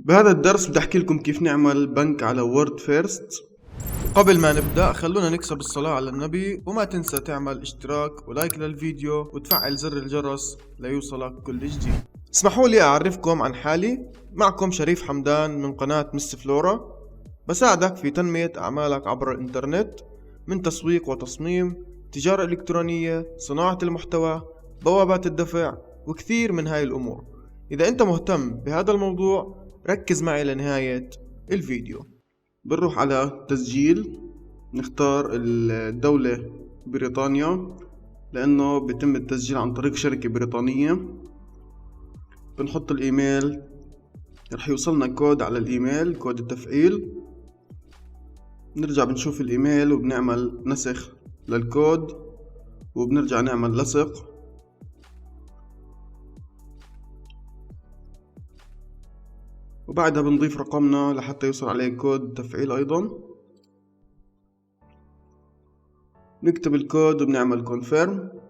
بهذا الدرس بدي احكي لكم كيف نعمل بنك على وورد فيرست. قبل ما نبدأ خلونا نكسب الصلاة على النبي، وما تنسى تعمل اشتراك ولايك للفيديو وتفعل زر الجرس ليوصلك كل جديد. اسمحوا لي اعرفكم عن حالي. معكم شريف حمدان من قناة مس فلورا. بساعدك في تنمية اعمالك عبر الانترنت من تسويق وتصميم، تجارة الكترونية، صناعة المحتوى، بوابات الدفع وكثير من هاي الامور. اذا انت مهتم بهذا الموضوع ركز معي لنهاية الفيديو. بنروح على تسجيل، نختار الدولة بريطانيا لأنه بيتم التسجيل عن طريق شركة بريطانية. بنحط الإيميل، رح يوصلنا كود على الإيميل، كود التفعيل. نرجع بنشوف الإيميل وبنعمل نسخ للكود وبنرجع نعمل لصق. وبعدها بنضيف رقمنا لحتى يوصل عليه كود تفعيل أيضا. نكتب الكود وبنعمل confirm.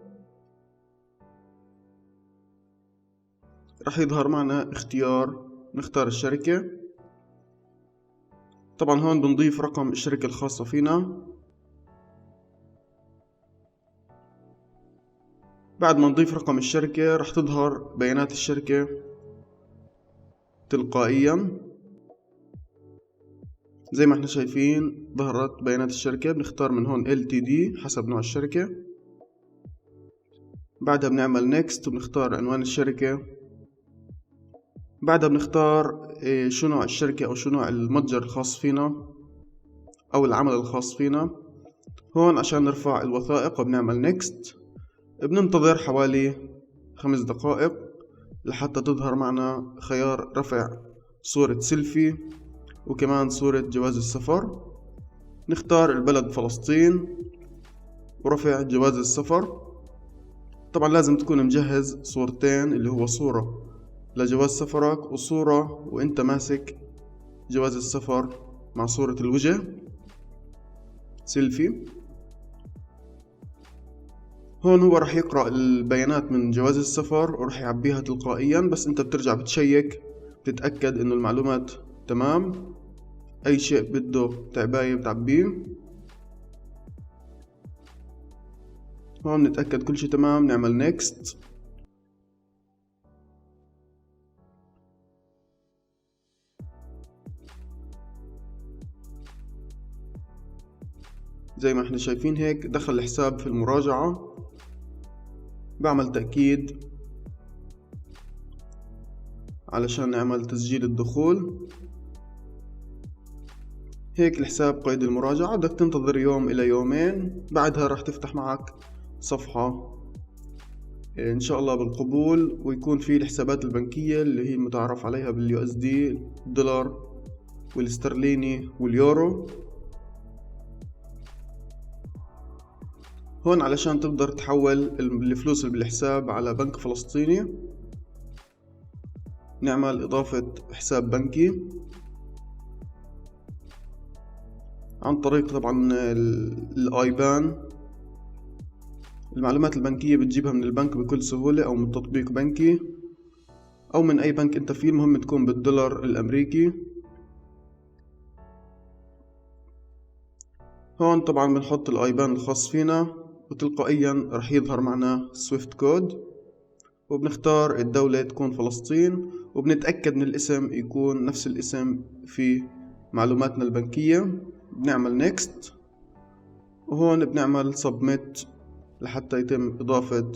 رح يظهر معنا اختيار، نختار الشركة. طبعا هون بنضيف رقم الشركة الخاصة فينا. بعد ما نضيف رقم الشركة رح تظهر بيانات الشركة تلقائيا زي ما احنا شايفين. ظهرت بيانات الشركة، بنختار من هون LTD حسب نوع الشركة. بعدها بنعمل next وبنختار عنوان الشركة. بعدها بنختار شو نوع الشركة أو شو نوع المتجر الخاص فينا أو العمل الخاص فينا. هون عشان نرفع الوثائق وبنعمل next. بننتظر حوالي 5 دقائق لحتى تظهر معنا خيار رفع صورة سيلفي وكمان صورة جواز السفر. نختار البلد فلسطين ورفع جواز السفر. طبعا لازم تكون مجهز صورتين، اللي هو صورة لجواز سفرك وصورة وانت ماسك جواز السفر مع صورة الوجه سيلفي. هون هو رح يقرأ البيانات من جواز السفر ورح يعبيها تلقائيا، بس انت بترجع بتشيك بتتأكد انه المعلومات تمام. اي شيء بده تعباية بتعبيه. هون نتأكد كل شي تمام، نعمل next. زي ما احنا شايفين هيك دخل الحساب في المراجعة. بعمل تأكيد علشان نعمل تسجيل الدخول. هيك الحساب قيد المراجعة. بدك تنتظر يوم إلى يومين، بعدها راح تفتح معك صفحة إن شاء الله بالقبول، ويكون في الحسابات البنكية اللي هي المتعارف عليها بالUSD، الدولار والاسترليني واليورو. هون علشان تقدر تحول الفلوس اللي بالحساب على بنك فلسطيني نعمل إضافة حساب بنكي عن طريق طبعا الآيبان. المعلومات البنكية بتجيبها من البنك بكل سهولة أو من تطبيق بنكي أو من أي بنك أنت فيه، المهم تكون بالدولار الأمريكي. هون طبعا بنحط الآيبان الخاص فينا وتلقائيا رح يظهر معنا سويفت كود، وبنختار الدولة تكون فلسطين، وبنتأكد من الاسم يكون نفس الاسم في معلوماتنا البنكية. بنعمل next وهون بنعمل submit لحتى يتم إضافة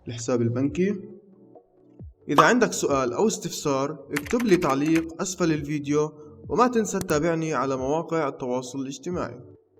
الحساب البنكي. إذا عندك سؤال أو استفسار اكتب لي تعليق أسفل الفيديو، وما تنسى تتابعني على مواقع التواصل الاجتماعي.